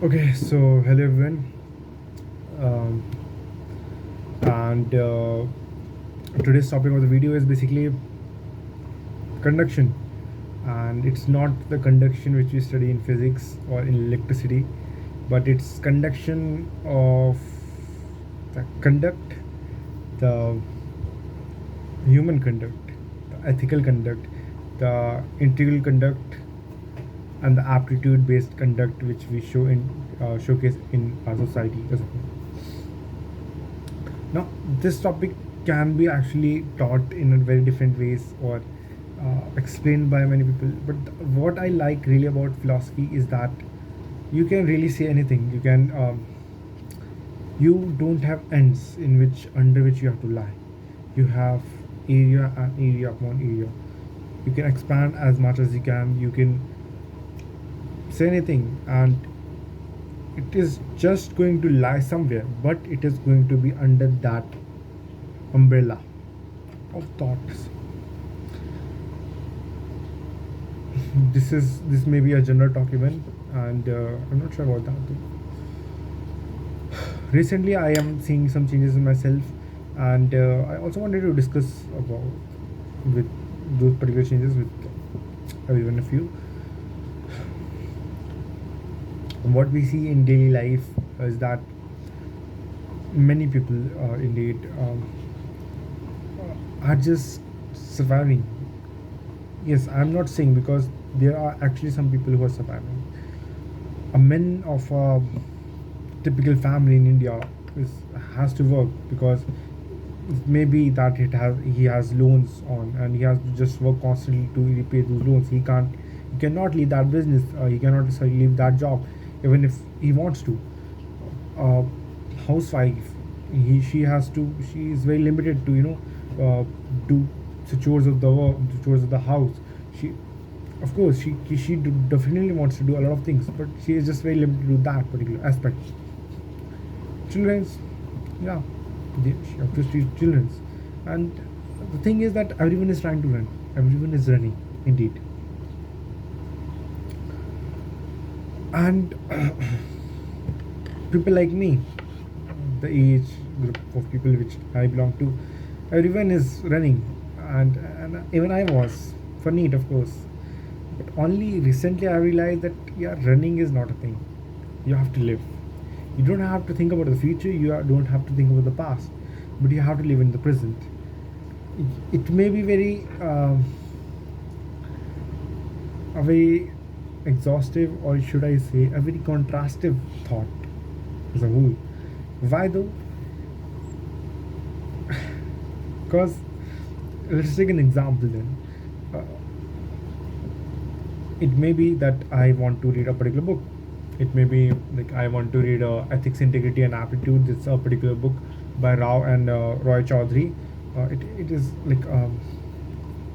Okay, so hello everyone, um, and today's topic of the video is basically conduction, and it's not the conduction which we study in physics or in electricity, but it's conduction of the conduct, the human conduct, the ethical conduct, the integral conduct, and the aptitude-based conduct which we showcase in our society as a whole. Now, this topic can be actually taught in a very different ways or explained by many people. But what I like really about philosophy is that you can really say anything. You don't have ends in which under which you have to lie. You have area and area upon area. You can expand as much as you can. You can say anything, and it is just going to lie somewhere, but it is going to be under that umbrella of thoughts. This may be a general talk even, and I'm not sure about that. Recently, I am seeing some changes in myself, and I also wanted to discuss about with those particular changes with everyone of you. What we see in daily life is that many people indeed are just surviving. Yes, I'm not saying, because there are actually some people who are surviving. A man of a typical family in India has to work because it may be that he has loans on, and he has to just work constantly to repay those loans. He cannot leave that business. He cannot necessarily leave that job, even if he wants to. Uh, Housewife, she is very limited to do the chores of the chores of the house. She, of course, definitely wants to do a lot of things, but she is just very limited to that particular aspect. Children's, yeah, she has to teach children's, and the thing is that everyone is trying to run. Everyone is running, indeed, and people like me, the age group of people which I belong to, everyone is running, and even I was for need, of course. But only recently I realized that yeah, running is not a thing. You have to live. You don't have to think about the future. Don't have to think about the past, but you have to live in the present. It may be a very exhaustive, or should I say, a very contrastive thought as a whole. Why though? Because let's take an example then. Uh, it may be that I want to read a particular book. It may be like I want to read Ethics, Integrity, and Aptitude. It's a particular book by Rao and Roy Chaudhary. It is like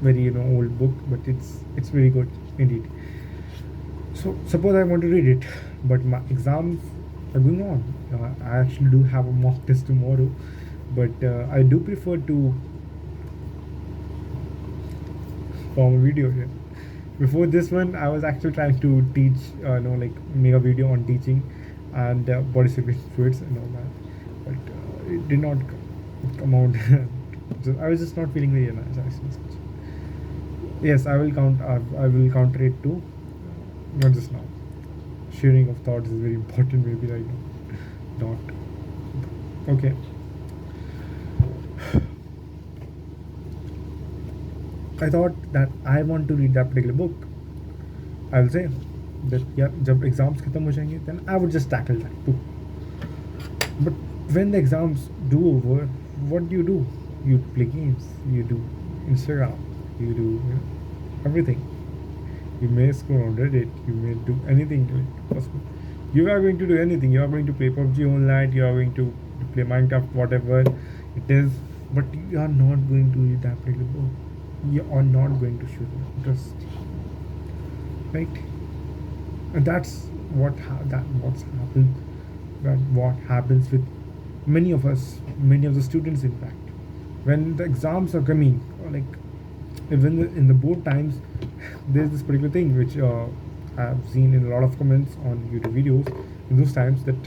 very old book, but it's very good indeed. So suppose I want to read it, but my exams are going on. I actually do have a mock test tomorrow, but I do prefer to form a video here. Before this one, I was actually trying to teach, like make a video on teaching and body circulation fluids and all that, but it did not come out. I was just not feeling very nice actually. Yes, I will count. I will counter it too. Not just now. Sharing of thoughts is very important. Maybe right now. Not. Okay. I thought that I want to read that particular book. I will say that yeah, जब exams खत्म हो जाएंगे, then I would just tackle that too. But when the exams do over, what do? You play games. You do Instagram. You do everything. You may scroll on Reddit. You may do anything possible. You are going to do anything. You are going to play PUBG online. You are going to play Minecraft, whatever it is. But you are not going to read that particular book. You are not going to show your interest, right? And that's what's happened. That what happens with many of us, many of the students, in fact, when the exams are coming, or like even in the board times, there's this particular thing which I've seen in a lot of comments on YouTube videos in those times that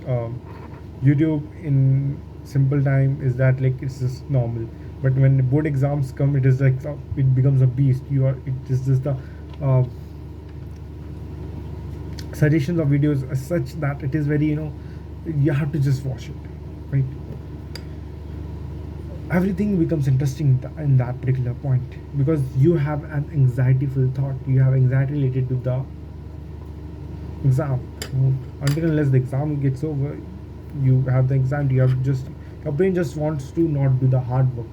YouTube in simple time is that like it's just normal, but when the board exams come, it is like it becomes a beast. You are it is just the uh, suggestions of videos are such that it is very you have to just watch it, right? Everything becomes interesting in that particular point because you have an anxiety-full thought. You have anxiety related to the exam. Until unless the exam gets over, you have the anxiety. You have just your brain just wants to not do the hard work.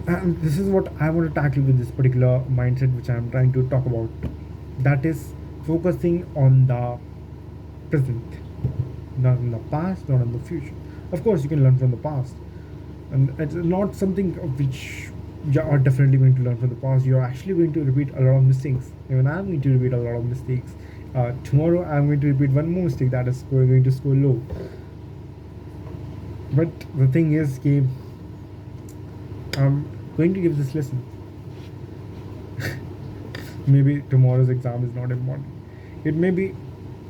And this is what I want to tackle with this particular mindset, which I am trying to talk about. That is focusing on the present, not in the past, not in the future. Of course, you can learn from the past, and it's not something which you are definitely going to learn from the past. You are actually going to repeat a lot of mistakes. Even I'm going to repeat a lot of mistakes. Tomorrow, I'm going to repeat one more mistake that is going to score low. But the thing is, Gabe, I'm going to give this lesson. Maybe tomorrow's exam is not important. It may be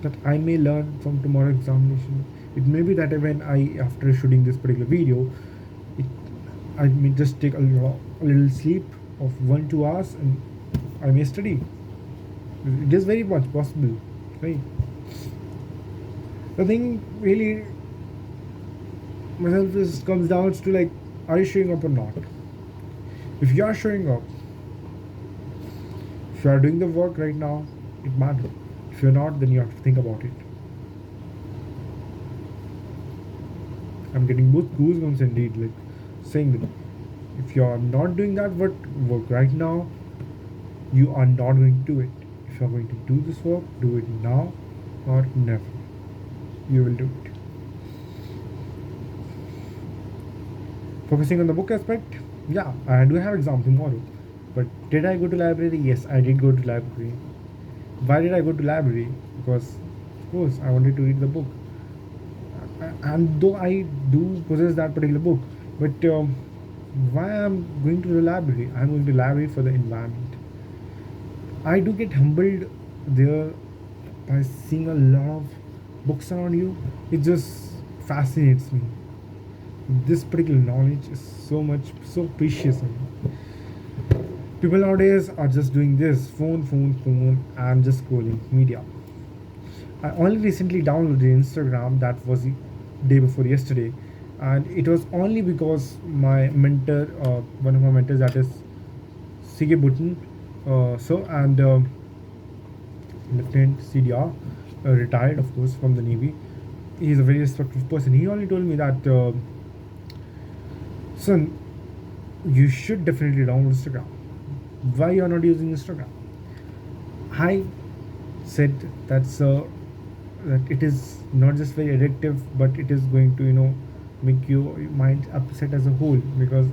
that I may learn from tomorrow's examination. It may be that when after shooting this particular video, it, I may just take a little sleep of 1-2 hours and I may study. It is very much possible, right? The thing really myself is comes down to like, are you showing up or not? If you are showing up, if you are doing the work right now, it matters. If you're not, then you have to think about it. I'm getting both goosebumps indeed, like saying that if you are not doing that work right now, you are not going to do it. If you are going to do this work, do it now or never. You will do it. Focusing on the book aspect, yeah, I do have exam tomorrow. But did I go to library? Yes, I did go to library. Why did I go to library? Because, of course, I wanted to read the book. And though I do possess that particular book, but why I'm going to the library? I'm going to the library for the environment. I do get humbled there by seeing a lot of books around you. It just fascinates me. This particular knowledge is so precious. People nowadays are just doing this phone, and just scrolling media. I only recently downloaded Instagram. That was the day before yesterday, and it was only because my mentor, one of my mentors, that is Sige Button, and Lieutenant CDR, retired of course from the Navy. He is a very respectful person. He only told me that, son, you should definitely download Instagram. Why you are not using Instagram? I said that it is not just very addictive, but it is going to make your mind upset as a whole because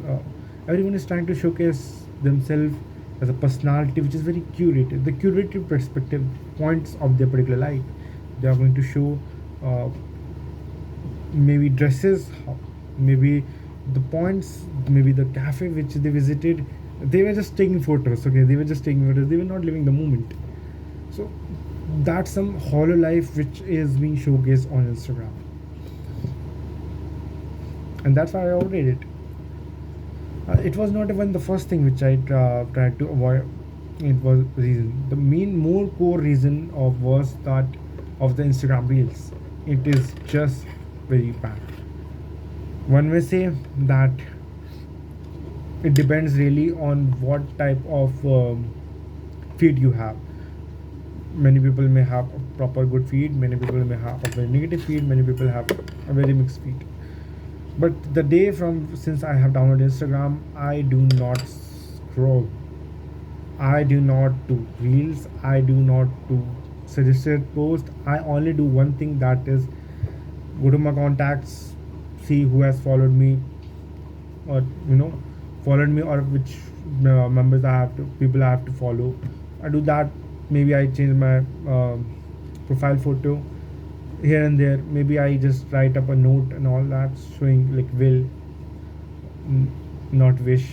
everyone is trying to showcase themselves as a personality which is very curated. The curated perspective points of their particular life. They are going to show uh, maybe dresses, maybe the points, maybe the cafe which they visited. They were just taking photos. Okay, they were just taking photos. They were not living the moment. So that's some hollow life which is being showcased on Instagram, and that's why I ordered it. It was not even the first thing which I tried to avoid. It was reason. The main, more core reason of was that of the Instagram reels. It is just very bad. One may say that it depends really on what type of feed you have. Many people may have a proper good feed. Many people may have a very negative feed. Many people have a very mixed feed. But the day from since I have downloaded Instagram, I do not scroll. I do not do reels. I do not do suggested post. I only do one thing, that is go to my contacts, see who has followed me, or followed me, or which members people I have to follow. I do that. Maybe I change my profile photo here and there. Maybe I just write up a note and all that, showing like will, not wish.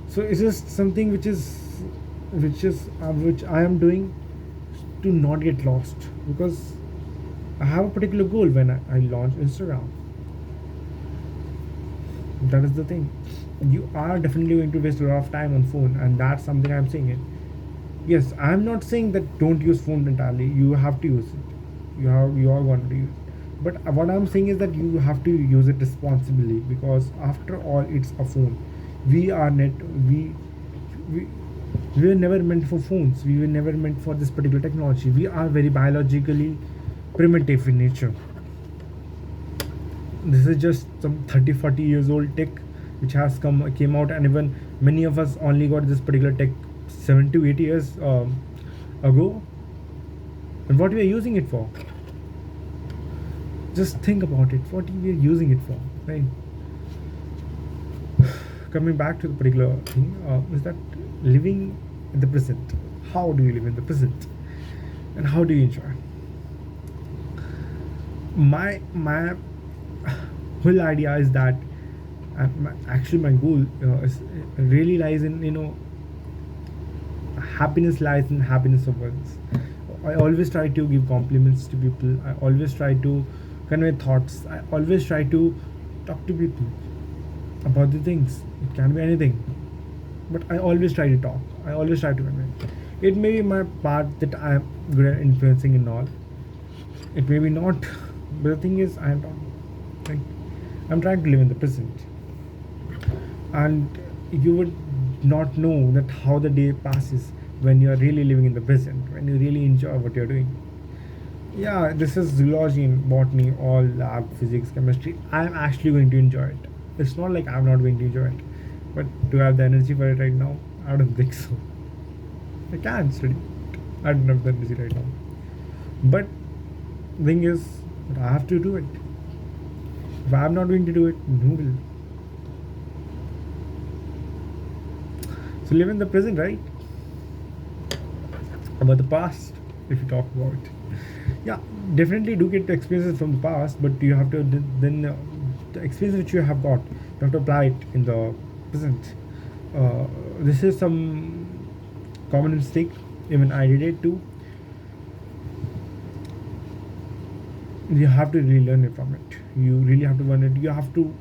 So it's just something which is which I am doing to not get lost, because I have a particular goal when I launch Instagram. That is the thing. You are definitely going to waste a lot of time on phone, and that's something I'm saying it. Yes, I'm not saying that don't use phone entirely. You have to use it. You are going to use it. But what I'm saying is that you have to use it responsibly, because after all, it's a phone. We are net. We we were never meant for phones. We were never meant for this particular technology. We are very biologically primitive in nature. This is just some 30-40 years old tech which has came out, and even many of us only got this particular tech 7 to 8 years ago. And what we are using it for? Just think about it. What we are using it for, right? Coming back to the particular thing, is that living in the present. How do you live in the present, and how do you enjoy? My whole idea is that actually my goal is really lies in, happiness lies in happiness of others. I always try to give compliments to people. I always try to convey thoughts. I always try to talk to people about the things. It can be anything, but I always try to talk. I always try to convey. It may be my part that I am good at influencing and all. It may be not, but the thing is, like, I'm trying to live in the present, and you would not know that how the day passes when you are really living in the present, when you really enjoy what you're doing. Yeah, this is zoology and botany, all lab, physics, chemistry. I'm actually going to enjoy it. It's not like I'm not going to enjoy it, but do I have the energy for it right now? I don't think so. I can't study. I don't have the energy right now. But thing is, I have to do it. If I'm not going to do it, who will? So live in the present, right? About the past, if you talk about, yeah, definitely do get the experiences from the past, but you have to then the experience which you have got, you have to apply it in the present. This is some common mistake. Even I did it too. You have to really learn it from it. You really have to learn it. You have to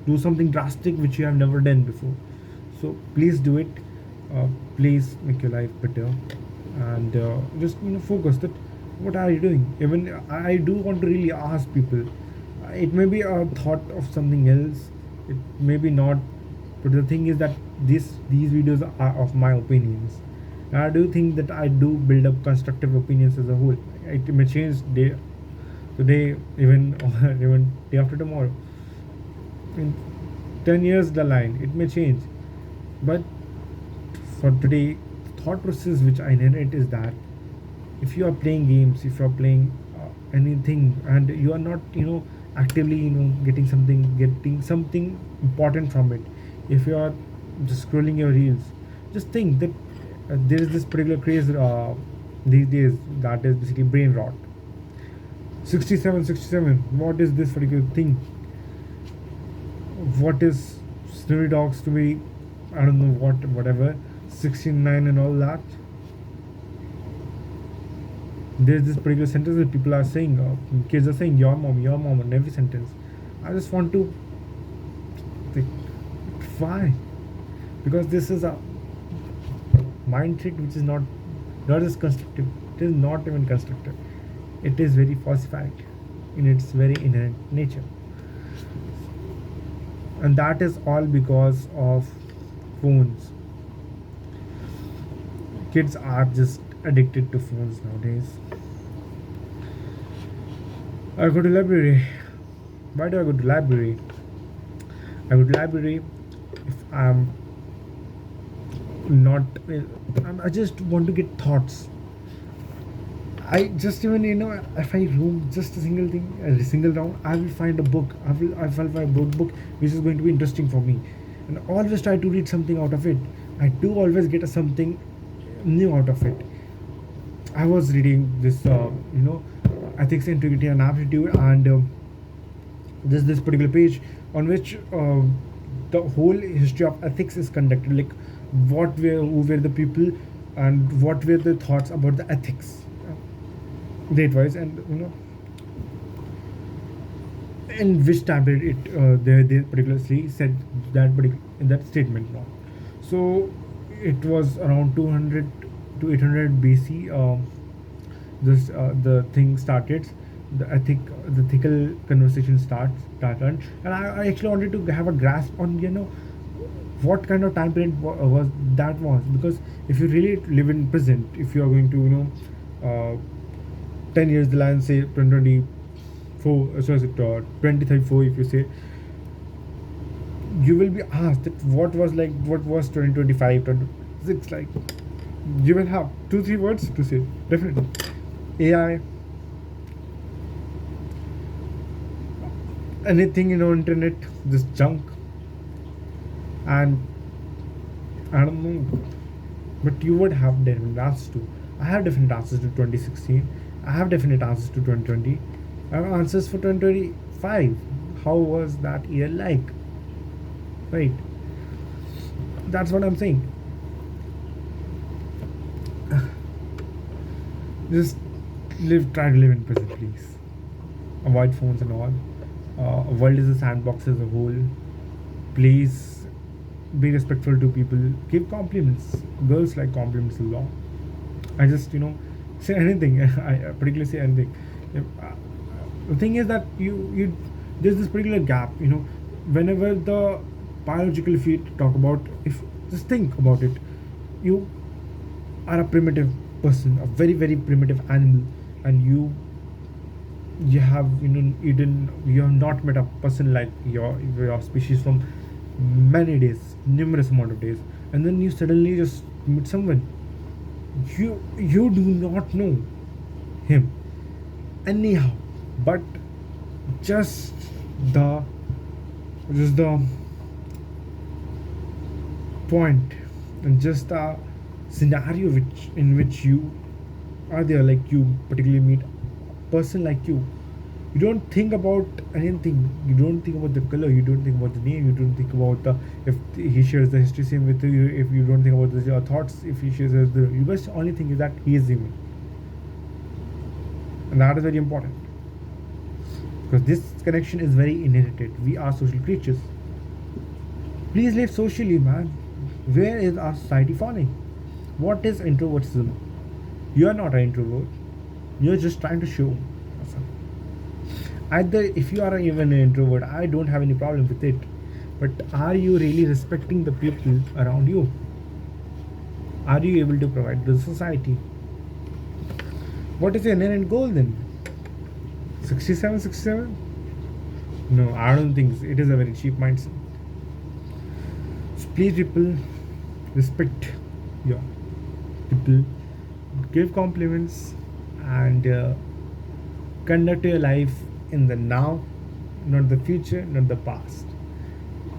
do something drastic which you have never done before. So please do it. Please make your life better, and just focus that what are you doing. Even I do want to really ask people. It may be a thought of something else. It may be not, but the thing is that these videos are of my opinions. And I do think that I do build up constructive opinions as a whole. It may change day today, even or even day after tomorrow. In 10 years the line, it may change, but for today, the thought process which I inherit is that if you are playing games, if you are playing anything, and you are not, actively, getting something important from it, if you are just scrolling your reels, just think that there is this particular craze these days, that is basically brain rot. 67, what is this particular thing? What is Snowy Dogs to be? I don't know whatever, 69 and all that. There's this particular sentence that people are saying, kids are saying your mom in every sentence. I just want to think, why? Because this is a mind trick which is not as constructive. It is not even constructive. It is very falsified in its very inherent nature, and that is all because of phones. Kids are just addicted to phones nowadays. I go to library. Why do I go to library? I go to library if I'm not. I just want to get thoughts. I just even if I roam just a single thing, a single round, I will find a book. I will find a book which is going to be interesting for me, and always try to read something out of it. I do always get something new out of it. I was reading this, ethics, integrity, and aptitude, and there's this particular page on which the whole history of ethics is conducted. Like, who were the people and what were the thoughts about the ethics date wise, and in which time period they particularly said that in that statement now. So it was around 200 to 800 BC. This the thing started, the ethical conversation started, and I actually wanted to have a grasp on what kind of time period was, because if you really live in present, if you are going to 10 years the line, say 2024, sorry, 2034, if you say, you will be asked that what was 2025, 2026 like. You will have 2 3 words to say, definitely. AI, anything internet, this junk. And I don't know, but you would have different answers to. I have different answers to 2016. I have definite answers to 2020. I have answers for 2025. How was that year like? Right. That's what I'm saying. Just try to live in present, please. Avoid phones and all. World is a sandbox as a whole. Please be respectful to people. Give compliments. Girls like compliments a lot. I just say anything. I particularly say anything. If, the thing is that you there's this particular gap. Whenever the biological field talk about, if just think about it, you are a primitive person, a very very primitive animal, and you have you have not met a person like your species from many days, numerous amount of days, and then you suddenly just meet someone, you do not know him anyhow, but just the just the point, and just the scenario in which you are there, like you particularly meet a person like you don't think about anything, you don't think about the color, you don't think about the name, you don't think about the if he shares the history same with you, if you don't think about the thoughts, if he shares the you just only think is that he is human. And that is very important, because this connection is very inherited. We are social creatures. Please live socially, man. Where is our society falling? What is introvertism? You are not an introvert. You're just trying to show. Either, if you are even an introvert, I don't have any problem with it. But are you really respecting the people around you? Are you able to provide to the society? What is your inherent goal then? 67, 67? No, I don't think so. It is a very cheap mindset. So please, people, respect your people, give compliments, and conduct your life in the now, not the future, not the past.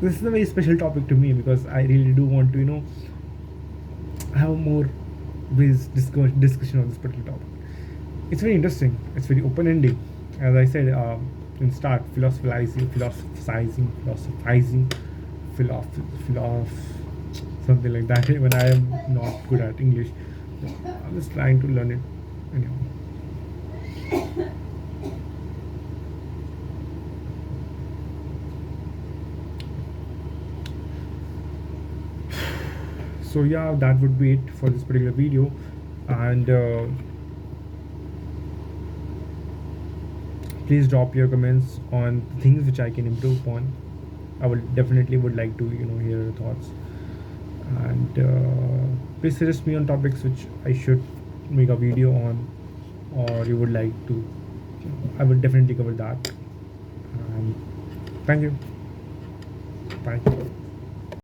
This is a very special topic to me, because I really do want to have more discussion on this particular topic. It's very interesting. It's very open ending. As I said in start, philosophizing, something like that. When I am not good at English, I'm just trying to learn it. Anyhow. So yeah, that would be it for this particular video, and please drop your comments on things which I can improve upon. I would definitely would like to hear your thoughts, and please suggest me on topics which I should make a video on, or you would like to. I would definitely cover that. And thank you. Bye.